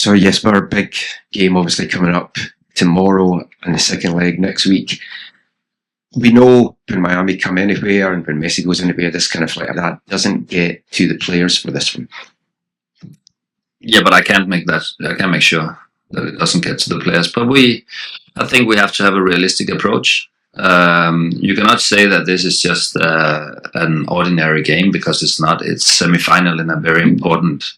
So Jesper, big game obviously coming up tomorrow and the second leg next week. We know when Miami come anywhere and when Messi goes anywhere, this kind of like that doesn't get to the players for this one. Yeah, but I can't make sure that it doesn't get to the players. But I think we have to have a realistic approach. You cannot say that this is just an ordinary game, because it's not. It's semi-final in a very important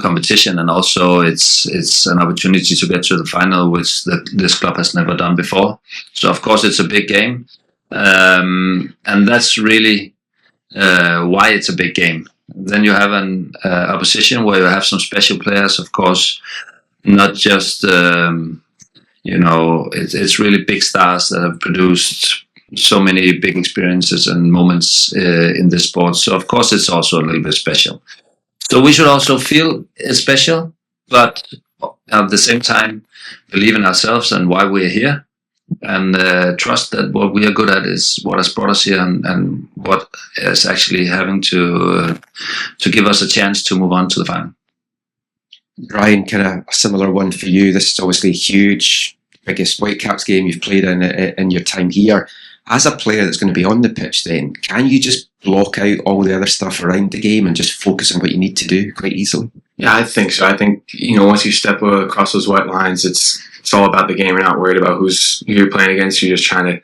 competition, and also it's an opportunity to get to the final, which this club has never done before. So of course it's a big game, and that's really why it's a big game. Then you have an opposition where you have some special players, of course, not just it's really big stars that have produced so many big experiences and moments in this sport. So of course it's also a little bit special. So we should also feel it's special, but at the same time believe in ourselves and why we're here, and trust that what we are good at is what has brought us here, and what is actually having to give us a chance to move on to the final. Brian, kind of a similar one for you. This is obviously huge, biggest Whitecaps game you've played in your time here. As a player that's going to be on the pitch then, can you just block out all the other stuff around the game and just focus on what you need to do quite easily? Yeah, I think so. I think, once you step across those white lines, it's all about the game. You're not worried about who you're playing against. You're just trying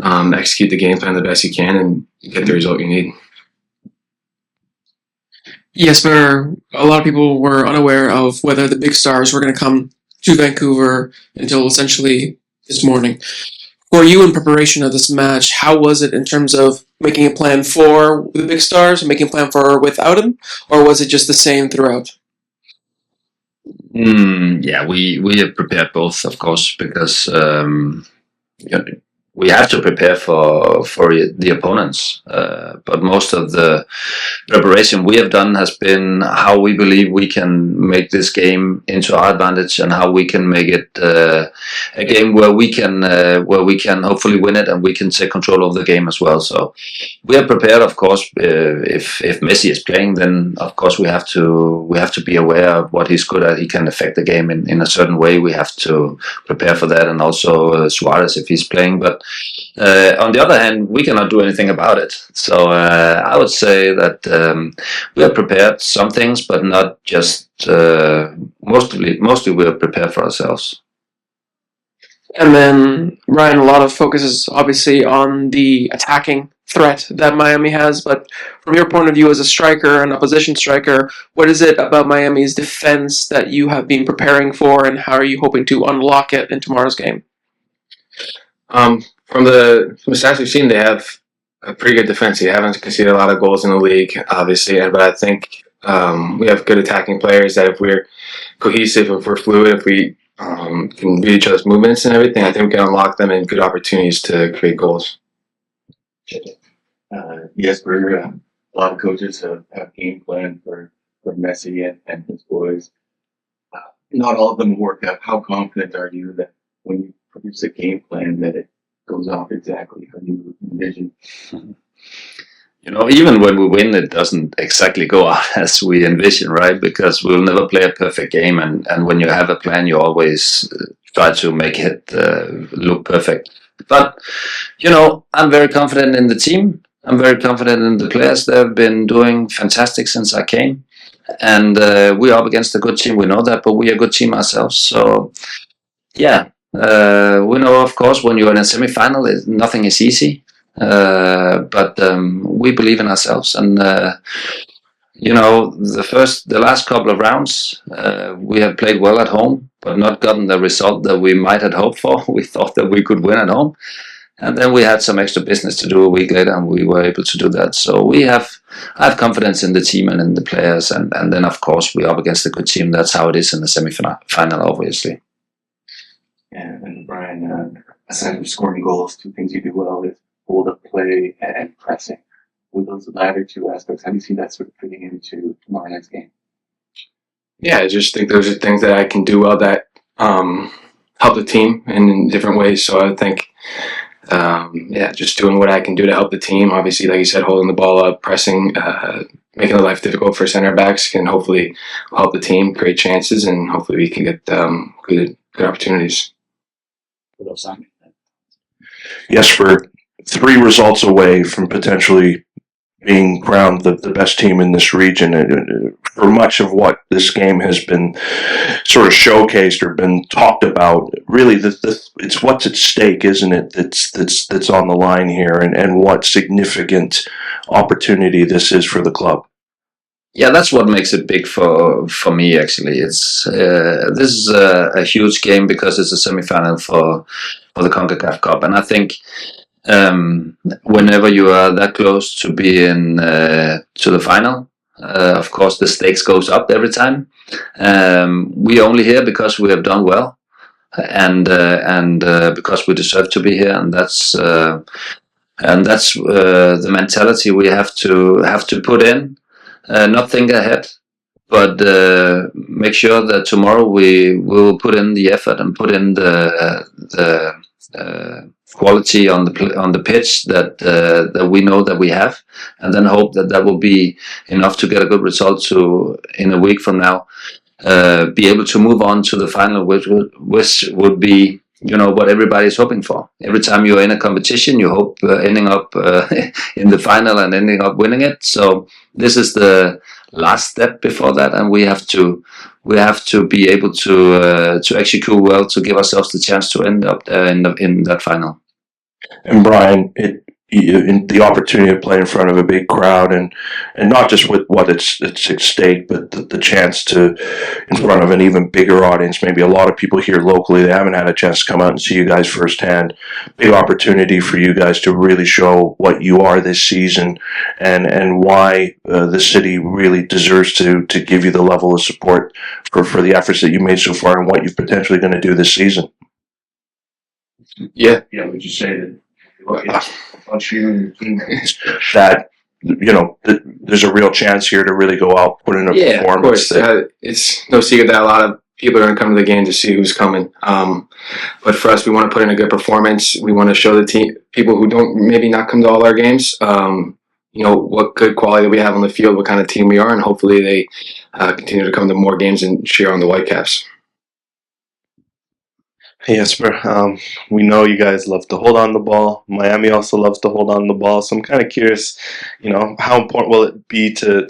to execute the game plan the best you can and get the result you need. Jesper, a lot of people were unaware of whether the big stars were going to come to Vancouver until essentially this morning. For you in preparation of this match, how was it in terms of making a plan for the big stars and making a plan for without him, or was it just the same throughout? Yeah, we have prepared both, of course, because we have to prepare for the opponents. But most of the preparation we have done has been how we believe we can make this game into our advantage, and how we can make it a game where we can hopefully win it, and we can take control of the game as well. So we are prepared, of course. If Messi is playing, then of course we have to be aware of what he's good at. He can affect the game in a certain way. We have to prepare for that, and also Suarez if he's playing. But on the other hand, we cannot do anything about it. So I would say that we have prepared some things, but not just mostly we are prepared for ourselves. And then, Ryan, a lot of focus is obviously on the attacking threat that Miami has, but from your point of view as a striker, an opposition striker, what is it about Miami's defense that you have been preparing for, and how are you hoping to unlock it in tomorrow's game? From the stats we've seen, they have a pretty good defense. They haven't conceded a lot of goals in the league, obviously, but I think we have good attacking players that if we're cohesive, if we're fluid, if we can read each other's movements and everything, I think we can unlock them and good opportunities to create goals. Jesper, a lot of coaches have game planned for Messi and his boys. Not all of them work out. How confident are you that when you produce a game plan that it goes off exactly how you envision? Even when we win, it doesn't exactly go out as we envision, right? Because we'll never play a perfect game, and when you have a plan, you always try to make it look perfect. But, I'm very confident in the team. I'm very confident in the players. They've been doing fantastic since I came. And we're up against a good team, we know that, but we are a good team ourselves. So, yeah, we know, of course, when you're in a semi-final, nothing is easy. But we believe in ourselves, and the last couple of rounds we have played well at home, but not gotten the result that we might have hoped for. We thought that we could win at home, and then we had some extra business to do a week later, and we were able to do that. So I have confidence in the team and in the players, and then of course we're up against a good team. That's how it is in the semi-final, obviously. And Brian, aside from scoring goals, two things you do well is hold up play and pressing. With those latter two aspects, how do you see that sort of fitting into tomorrow night's game? Yeah, I just think those are things that I can do well that help the team in different ways. So I think, just doing what I can do to help the team. Obviously, like you said, holding the ball up, pressing, making life difficult for center backs can hopefully help the team create chances, and hopefully we can get good opportunities. Jesper, 3 results away from potentially being crowned the best team in this region. For much of what this game has been sort of showcased or been talked about, really, it's what's at stake, isn't it? That's on the line here, and what significant opportunity this is for the club. Yeah, that's what makes it big for me. Actually, it's this is a huge game because it's a semifinal for the Concacaf Cup, and I think whenever you are that close to being to the final, of course the stakes goes up every time. We only here because we have done well, and because we deserve to be here, and that's the mentality we have to put in. Not think ahead, but make sure that tomorrow we will put in the effort and put in the quality on the pitch that we know that we have, and then hope that will be enough to get a good result to, in a week from now, be able to move on to the final, which would be, you know, what everybody's hoping for. Every time you're in a competition, you hope ending up in the final and ending up winning it. So this is the last step before that, and we have to be able to execute well to give ourselves the chance to end up in that final. And Brian, in the opportunity to play in front of a big crowd, and not just with what it's at stake, but the chance to, in front of an even bigger audience. Maybe a lot of people here locally, they haven't had a chance to come out and see you guys firsthand. Big opportunity for you guys to really show what you are this season, and why the city really deserves to give you the level of support for the efforts that you made so far, and what you're potentially going to do this season. Yeah. Yeah, would you say that about you and your team that, you know, there's a real chance here to really go out, put in a performance? Of course. It's no secret that a lot of people are going to come to the game to see who's coming. But for us, we want to put in a good performance. We want to show the team, people who don't maybe not come to all our games, you know, what good quality we have on the field, what kind of team we are, and hopefully they continue to come to more games and cheer on the Whitecaps. Hey Jesper, we know you guys love to hold on the ball. Miami also loves to hold on the ball. So I'm kind of curious, you know, how important will it be to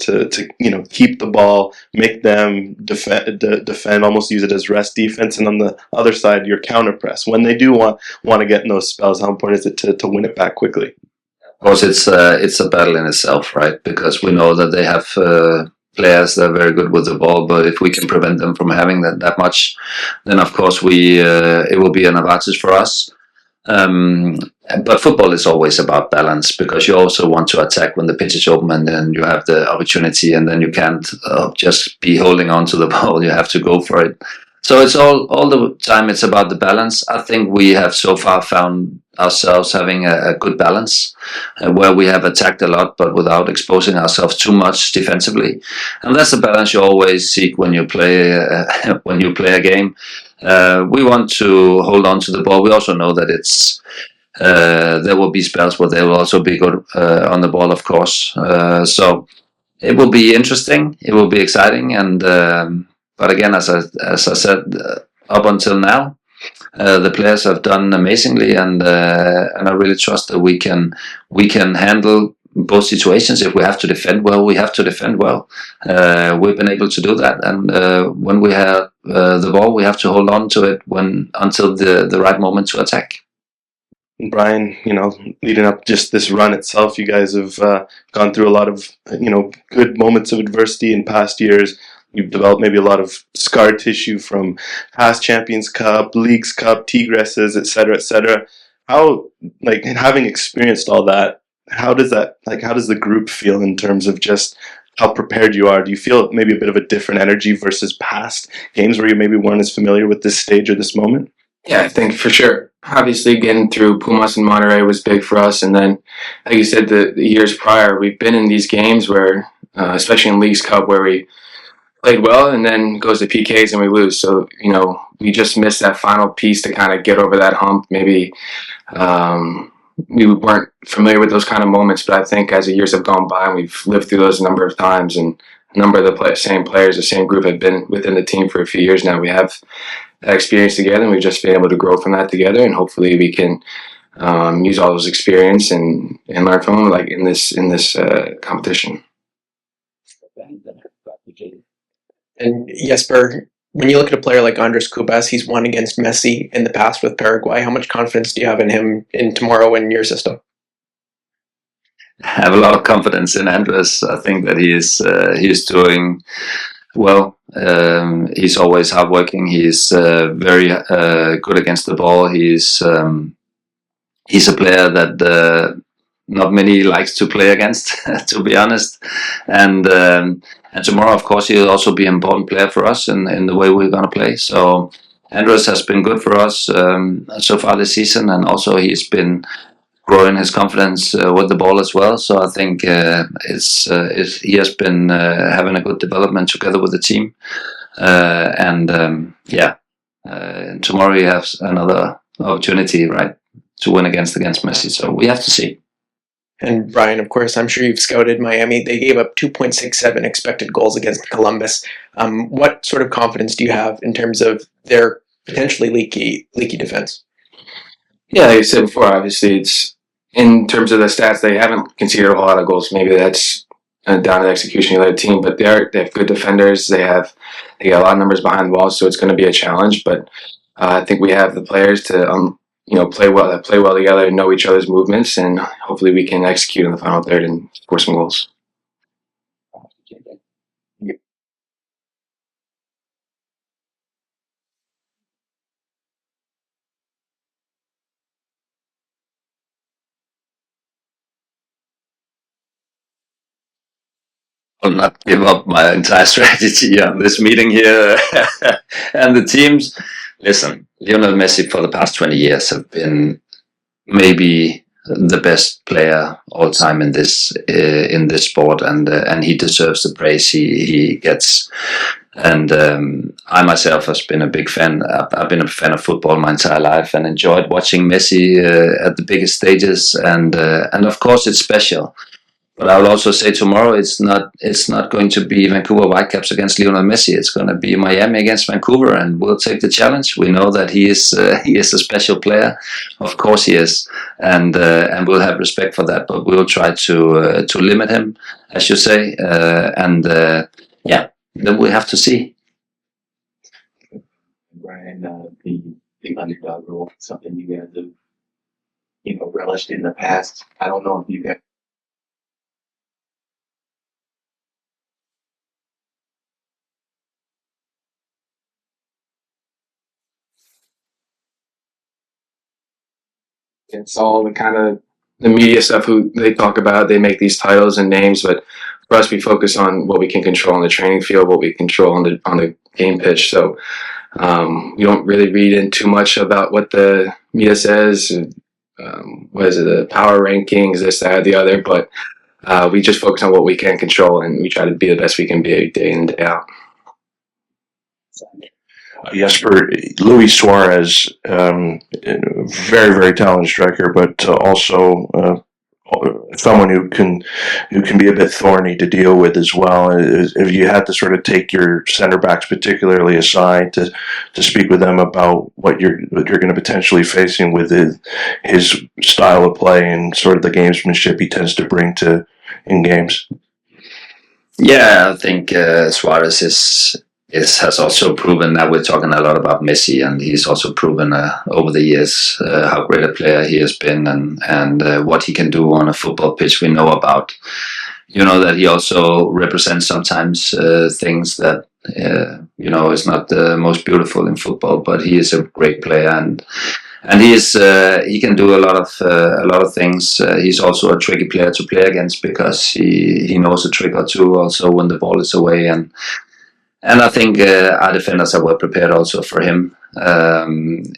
you know, keep the ball, make them defend, almost use it as rest defense, and on the other side, your counter press. When they do want to get in those spells, how important is it to win it back quickly? Of course, it's a battle in itself, right? Because we know that they have players that are very good with the ball, but if we can prevent them from having that much, then of course it will be an advantage for us. But football is always about balance, because you also want to attack when the pitch is open, and then you have the opportunity, and then you can't just be holding on to the ball. You have to go for it. So it's all the time, it's about the balance. I think we have so far found ourselves having a good balance, where we have attacked a lot, but without exposing ourselves too much defensively. And that's the balance you always seek when you play a game. We want to hold on to the ball. We also know that it's there will be spells where they will also be good on the ball, of course. So it will be interesting. It will be exciting, and but again, as I said, up until now, the players have done amazingly, and I really trust that we can handle both situations. If we have to defend well, we have to defend well. We've been able to do that, and when we have the ball, we have to hold on to it until the right moment to attack. Brian, you know, leading up just this run itself, you guys have gone through a lot of, you know, good moments of adversity in past years. You've developed maybe a lot of scar tissue from past Champions Cup, Leagues Cup, Tigresses, etc., etc. How, like, having experienced all that, how does the group feel in terms of just how prepared you are? Do you feel maybe a bit of a different energy versus past games where you maybe weren't as familiar with this stage or this moment? Yeah, I think for sure. Obviously, getting through Pumas and Monterrey was big for us. And then, like you said, the years prior, we've been in these games where, especially in Leagues Cup, where we played well and then goes to PKs and we lose. So, you know, we just missed that final piece to kind of get over that hump. Maybe we weren't familiar with those kind of moments, but I think as the years have gone by and we've lived through those a number of times, and a number of the same players, the same group have been within the team for a few years now. We have that experience together, and we've just been able to grow from that together, and hopefully we can use all those experience and learn from them, like in this competition. And Jesper, when you look at a player like Andres Cubas, he's won against Messi in the past with Paraguay. How much confidence do you have in him in tomorrow in your system? I have a lot of confidence in Andres. I think that he is doing well. He's always hardworking. He's very good against the ball. He's a player that not many likes to play against, to be honest. And tomorrow, of course, he'll also be an important player for us in the way we're going to play. So Andres has been good for us so far this season, and also he's been growing his confidence with the ball as well. So I think he has been having a good development together with the team. Tomorrow he has another opportunity, right, to win against Messi. So we have to see. And Brian, of course, I'm sure you've scouted Miami. They gave up 2.67 expected goals against Columbus. What sort of confidence do you have in terms of their potentially leaky defense? Yeah, like I said before, obviously it's in terms of the stats, they haven't conceded a whole lot of goals. Maybe that's down to the execution of the team, but they have good defenders. They got a lot of numbers behind the ball, so it's going to be a challenge. But I think we have the players to play well together, know each other's movements, and hopefully we can execute in the final third and score some goals. I'll not give up my entire strategy on this meeting here. And the teams, listen, Lionel Messi for the past 20 years have been maybe the best player all time in this sport, and he deserves the praise he gets. And I myself has been a big fan. I've been a fan of football my entire life and enjoyed watching Messi at the biggest stages. And of course it's special. But I will also say tomorrow it's not going to be Vancouver Whitecaps against Lionel Messi. It's going to be Miami against Vancouver, and we'll take the challenge. We know that he is a special player, of course he is, and we'll have respect for that. But we'll try to limit him, as you say, then we have to see. Brian, the underdog rule, something you guys have relished in the past. I don't know if you guys. It's all the kind of the media stuff who they talk about. They make these titles and names, but for us, we focus on what we can control on the training field, what we control on the game pitch. So we don't really read in too much about what the media says. What is it? The power rankings, this, that, the other. But we just focus on what we can control, and we try to be the best we can be day in and day out. Jesper, Luis Suarez, very, very talented striker, but also someone who can be a bit thorny to deal with as well. If you had to sort of take your center backs particularly aside to speak with them about what you're going to potentially facing with his style of play and sort of the gamesmanship he tends to bring to in games. Yeah, I think Suarez has also proven that we're talking a lot about Messi, and he's also proven over the years how great a player he has been, and what he can do on a football pitch. We know about, that he also represents sometimes things that is not the most beautiful in football, but he is a great player, and he can do a lot of things. He's also a tricky player to play against because he knows a trick or two also when the ball is away, and I think our defenders are well prepared also for him.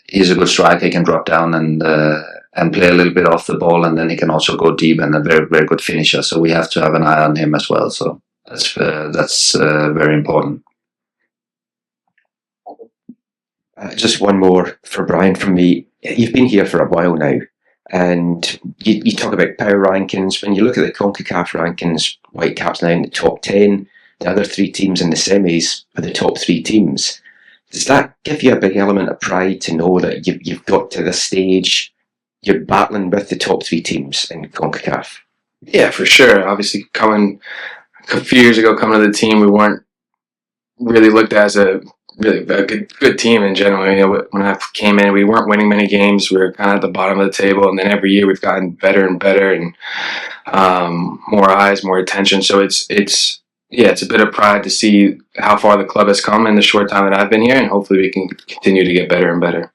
He's a good striker. He can drop down and play a little bit off the ball, and then he can also go deep, and a very, very good finisher. So we have to have an eye on him as well. So that's very important. Just one more for Brian from me. You've been here for a while now, And you talk about power rankings. When you look at the Concacaf rankings, Whitecaps now in the top 10. The other 3 teams in the semis are the top 3 teams. Does that give you a big element of pride to know that you've got to this stage, you're battling with the top 3 teams in CONCACAF? Yeah, for sure. Obviously, coming a few years ago, coming to the team, we weren't really looked at as a good team in general. You know, when I came in, we weren't winning many games. We were kind of at the bottom of the table, and then every year we've gotten better and better, and more eyes, more attention. So it's a bit of pride to see how far the club has come in the short time that I've been here, and hopefully we can continue to get better and better.